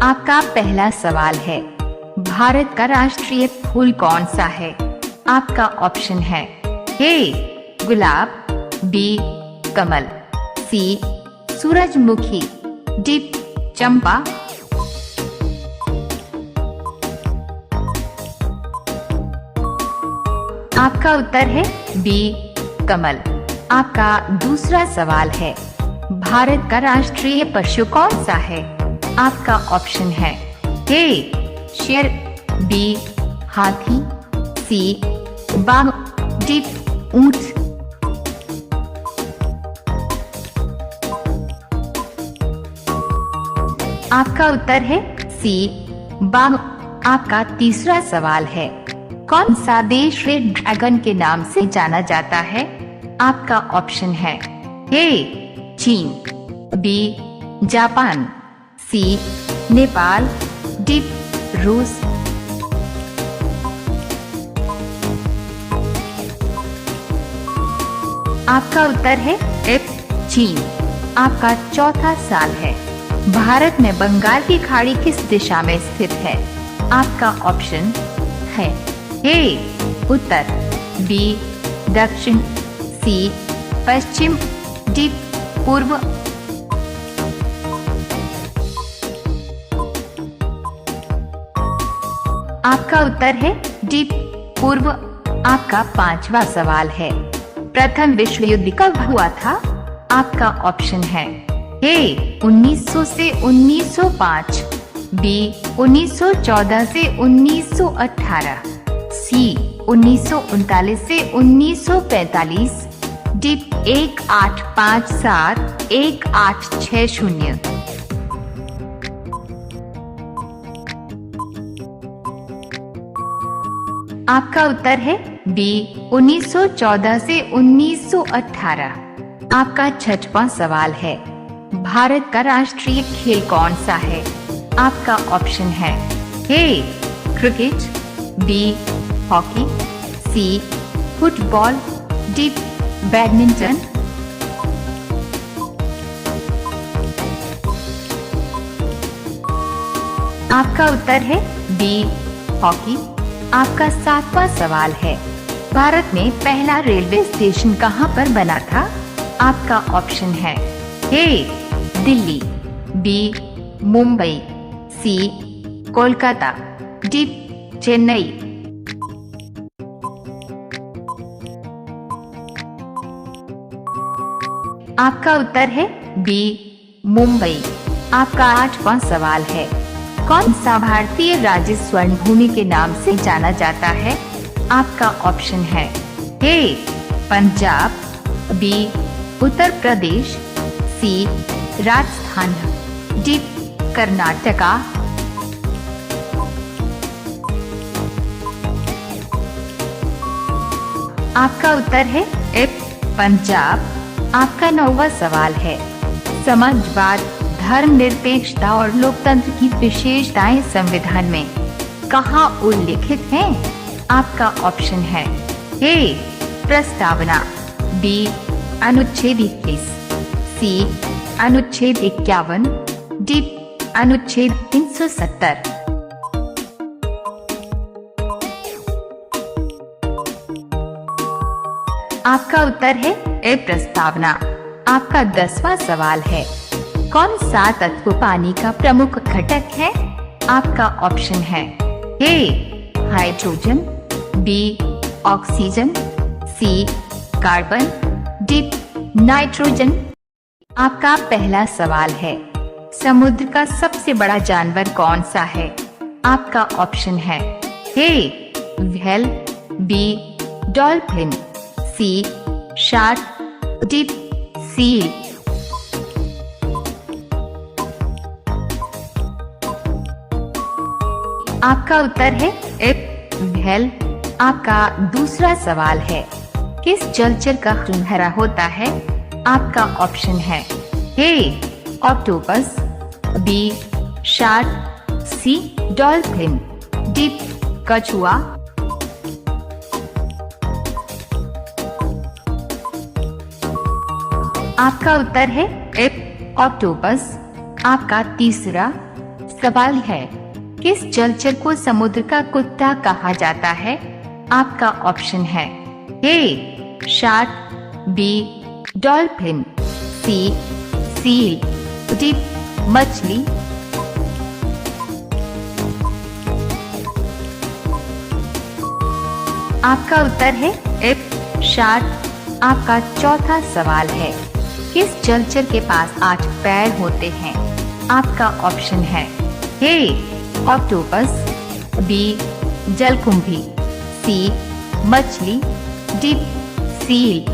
आपका पहला सवाल है, भारत का राष्ट्रीय फूल कौन सा है? आपका ऑप्शन है ए गुलाब, बी कमल, सी सूरजमुखी, डी चंपा। आपका उत्तर है बी कमल। आपका दूसरा सवाल है, भारत का राष्ट्रीय पशु कौन सा है? आपका ऑप्शन है ए शेर, बी हाथी, सी बाघ, डी ऊंट। आपका उत्तर है सी बाघ। आपका तीसरा सवाल है, कौन सा देश रेड ड्रैगन के नाम से जाना जाता है? आपका ऑप्शन है ए चीन, बी जापान, सी नेपाल, डी रूस। आपका उत्तर है एफ चीन। आपका चौथा सवाल है, भारत में बंगाल की खाड़ी किस दिशा में स्थित है? आपका ऑप्शन है ए उत्तर, बी दक्षिण, सी पश्चिम, डी पूर्व। आपका उत्तर है डी पूर्व। आपका पांचवा सवाल है, प्रथम विश्व युद्ध कब हुआ था? आपका ऑप्शन है ए 1900 से 1905, बी 1914 से 1918, सी 1939 से 1945, डी 1857 1860। आपका उत्तर है बी 1914 से 1918। आपका छठवां सवाल है, भारत का राष्ट्रीय खेल कौन सा है? आपका ऑप्शन है A cricket, B hockey, C football, D badminton. आपका उत्तर है बी हॉकी। आपका सातवां सवाल है, भारत में पहला रेलवे स्टेशन कहां पर बना था? आपका ऑप्शन है ए दिल्ली, बी मुंबई, सी कोलकाता, डी चेन्नई। आपका उत्तर है बी मुंबई। आपका आठवां सवाल है, कौन सा भारतीय राज्य स्वर्ण भूमि के नाम से जाना जाता है? आपका ऑप्शन है ए पंजाब, बी उत्तर प्रदेश, सी राजस्थान, डी कर्नाटका। आपका उत्तर है ए पंजाब। आपका नौवां सवाल है, समाजवाद, धर्मनिरपेक्षता और लोकतंत्र की विशेषताएं संविधान में कहाँ उल्लिखित हैं? आपका ऑप्शन है ए प्रस्तावना, बी अनुच्छेद 21, सी अनुच्छेद 51, डी अनुच्छेद 370। आपका उत्तर है ए प्रस्तावना। आपका 10वां सवाल है, कौन सा तत्व पानी का प्रमुख घटक है? आपका ऑप्शन है ए हाइड्रोजन, बी ऑक्सीजन, सी कार्बन, डी नाइट्रोजन। आपका पहला सवाल है, समुद्र का सबसे बड़ा जानवर कौन सा है? आपका ऑप्शन है ए व्हेल, बी डॉल्फिन, सी शार्क, डी सील। आपका उत्तर है ए व्हेल। आपका दूसरा सवाल है, किस जलचर का खून हरा होता है? आपका ऑप्शन है ए ऑक्टोपस, बी शार्क, सी डॉल्फिन, डी कछुआ। आपका उत्तर है ए ऑक्टोपस। आपका तीसरा सवाल है, किस जलचर को समुद्र का कुत्ता कहा जाता है? आपका ऑप्शन है ए शार्क, बी डॉल्फिन, सी सील, डी मछली। आपका उत्तर है एफ शार्क। आपका चौथा सवाल है, किस जलचर के पास 8 पैर होते हैं? आपका ऑप्शन है ए ऑक्टोपस, बी जलकुंभी, सी मछली, डी सील।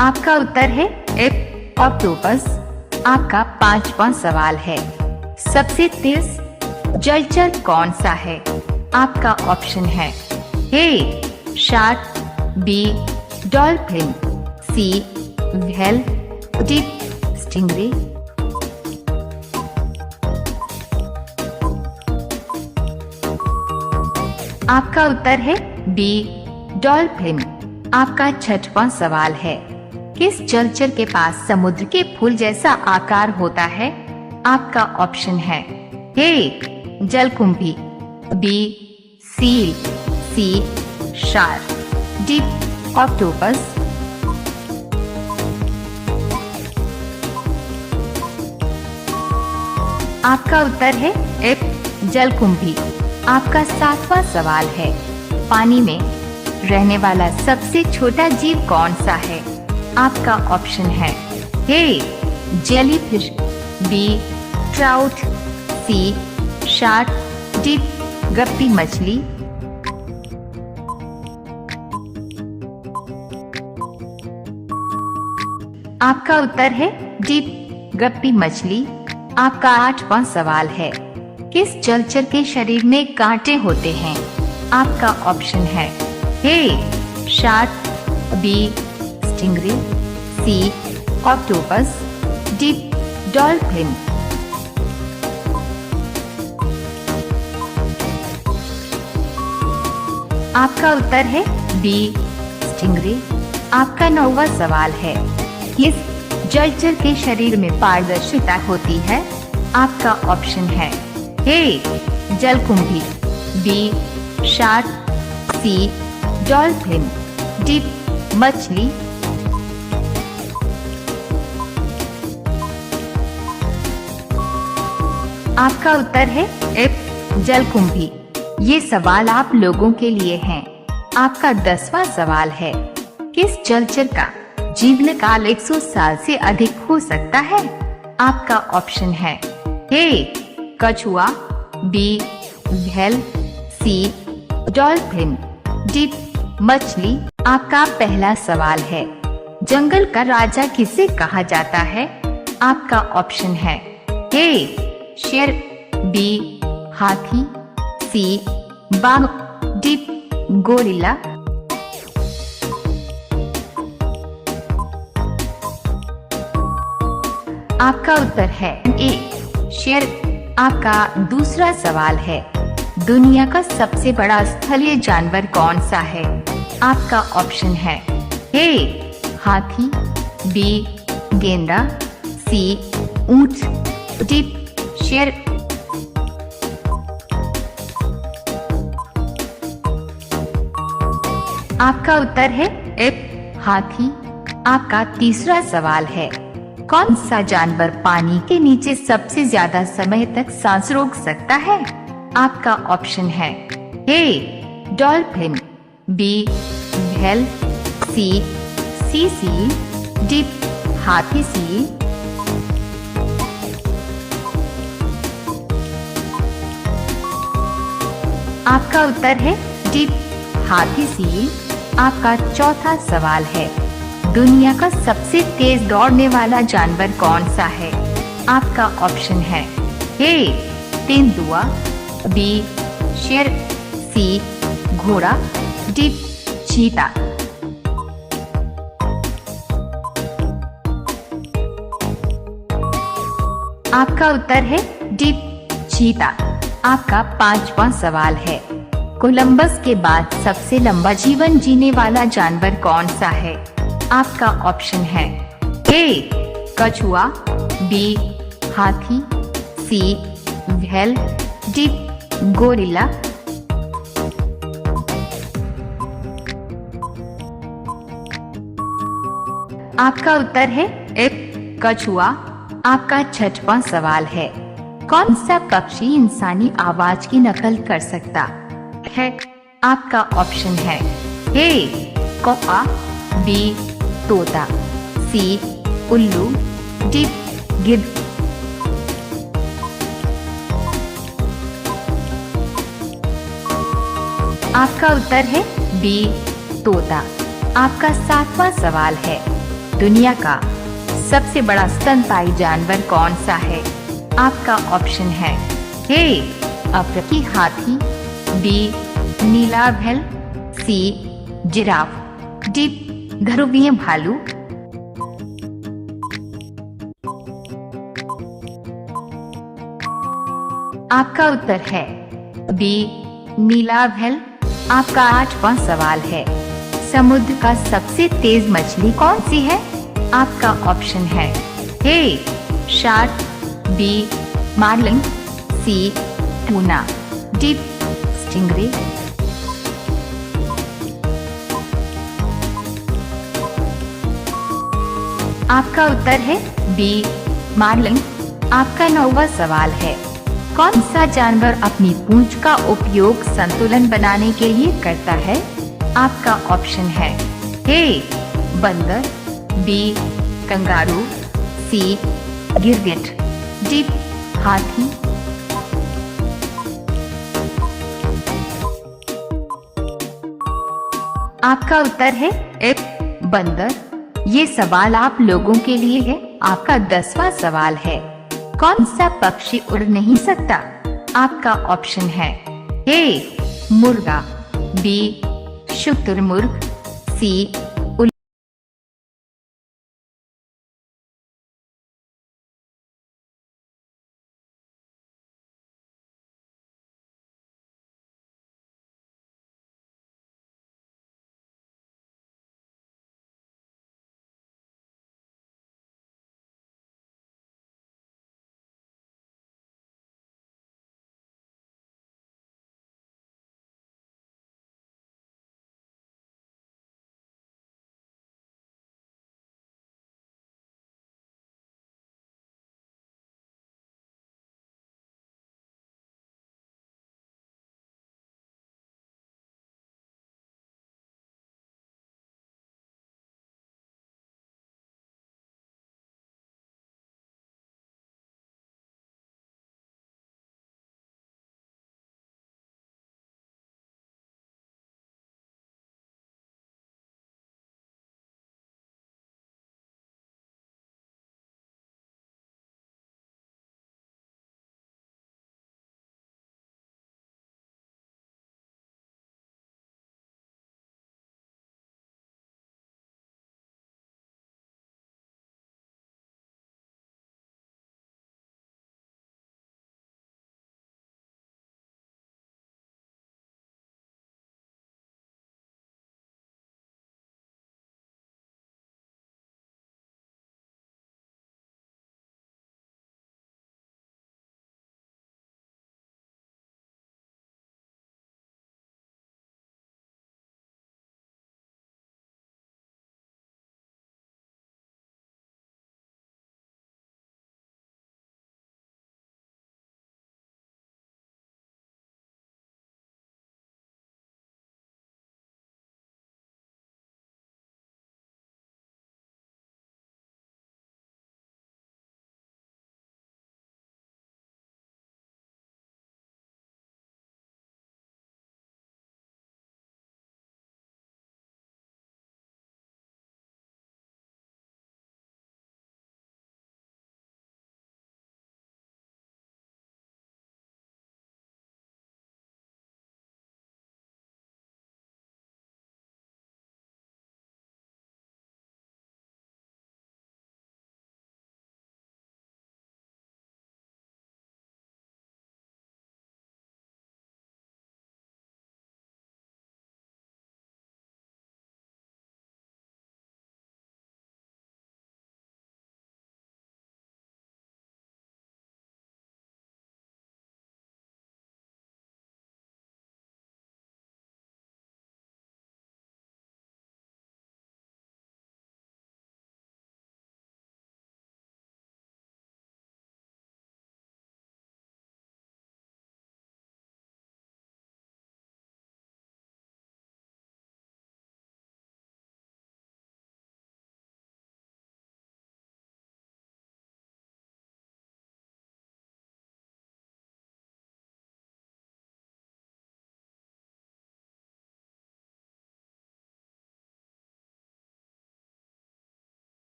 आपका उत्तर है एफ ऑक्टोपस। आपका 5वां सवाल है, सबसे तेज जलचर कौन सा है? आपका ऑप्शन है ए शार्क, बी डॉल्फिन, सी व्हेल, डी स्टिंगरे। आपका उत्तर है बी डॉल्फिन। आपका 6वां सवाल है, किस जलचर के पास समुद्र के फूल जैसा आकार होता है? आपका ऑप्शन है ए जलकुंभी, बी सील, सी शार्क, डी ऑक्टोपस। आपका उत्तर है एफ जलकुंभी। आपका 7वां सवाल है, पानी में रहने वाला सबसे छोटा जीव कौन सा है? आपका ऑप्शन है ए जेलीफिश, बी ट्राउट, सी शार्क, डी गप्पी मछली। आपका उत्तर है डी गप्पी मछली। आपका 8वां सवाल है, किस जलचर के शरीर में कांटे होते हैं? आपका ऑप्शन है ए शार्क, बी स्टिंगरे, सी ऑक्टोपस, डी डॉल्फिन। आपका उत्तर है बी स्टिंगरे। आपका 9वां सवाल है, किस जलचर के शरीर में पारदर्शिता होती है? आपका ऑप्शन है ए जलकुंभी, बी शार्क, सी डॉल्फिन, डी मछली। आपका उत्तर है एफ जलकुंभी। ये सवाल आप लोगों के लिए हैं। आपका 10वां सवाल है, किस जलचर का जीवन काल 100 साल से अधिक हो सकता है? आपका ऑप्शन है ए कछुआ, बी व्हेल, सी डॉल्फिन, डी मछली। आपका पहला सवाल है, जंगल का राजा किसे कहा जाता है? आपका ऑप्शन है ए शेर, बी हाथी, सी बाघ, डी गोरिल्ला। आपका उत्तर है ए शेर। आपका दूसरा सवाल है, दुनिया का सबसे बड़ा स्थलीय जानवर कौन सा है? आपका ऑप्शन है ए हाथी, बी गेंडा, सी ऊंट, डी शेर। आपका उत्तर है एफ हाथी। आपका तीसरा सवाल है, कौन सा जानवर पानी के नीचे सबसे ज्यादा समय तक सांस रोक सकता है? आपका ऑप्शन है ए डॉल्फिन, बी व्हेल, सी सील, डी हाथी सील। आपका उत्तर है डी हाथी सील। आपका चौथा सवाल है, दुनिया का सबसे तेज दौड़ने वाला जानवर कौन सा है? आपका ऑप्शन है ए तेंदुआ, बी शेर, सी घोड़ा, डी चीता। आपका उत्तर है डी चीता। आपका 5वां सवाल है, कोलंबस के बाद सबसे लंबा जीवन जीने वाला जानवर कौन सा है? आपका ऑप्शन है ए कछुआ, बी हाथी, सी व्हेल, डी गोरिल्ला। आपका उत्तर है ए कछुआ। आपका छठवां सवाल है, कौन सा पक्षी इंसानी आवाज की नकल कर सकता है? आपका ऑप्शन है ए कौवा, बी तोता, सी उल्लू, डी गिद्ध। आपका उत्तर है बी तोता। आपका सातवां सवाल है, दुनिया का सबसे बड़ा स्तनपायी जानवर कौन सा है? आपका ऑप्शन है ए अफ्रीकी हाथी, बी नीला व्हेल, सी जिराफ, डी ध्रुवीय भालू। आपका उत्तर है बी नीला व्हेल। आपका आठवां सवाल है, समुद्र का सबसे तेज मछली कौन सी है? आपका ऑप्शन है ए शार्क, बी मार्लिन, सी टूना, डी स्टिंगरे। आपका उत्तर है बी मार्लिन। आपका नौवां सवाल है, कौन सा जानवर अपनी पूंछ का उपयोग संतुलन बनाने के लिए करता है? आपका ऑप्शन है ए बंदर, बी कंगारू, सी गिरगिट, डी हाथी। आपका उत्तर है ए बंदर। ये सवाल आप लोगों के लिए है। आपका 10वां सवाल है, कौन सा पक्षी उड़ नहीं सकता? आपका ऑप्शन है ए मुर्गा, बी शुतुरमुर्ग, सी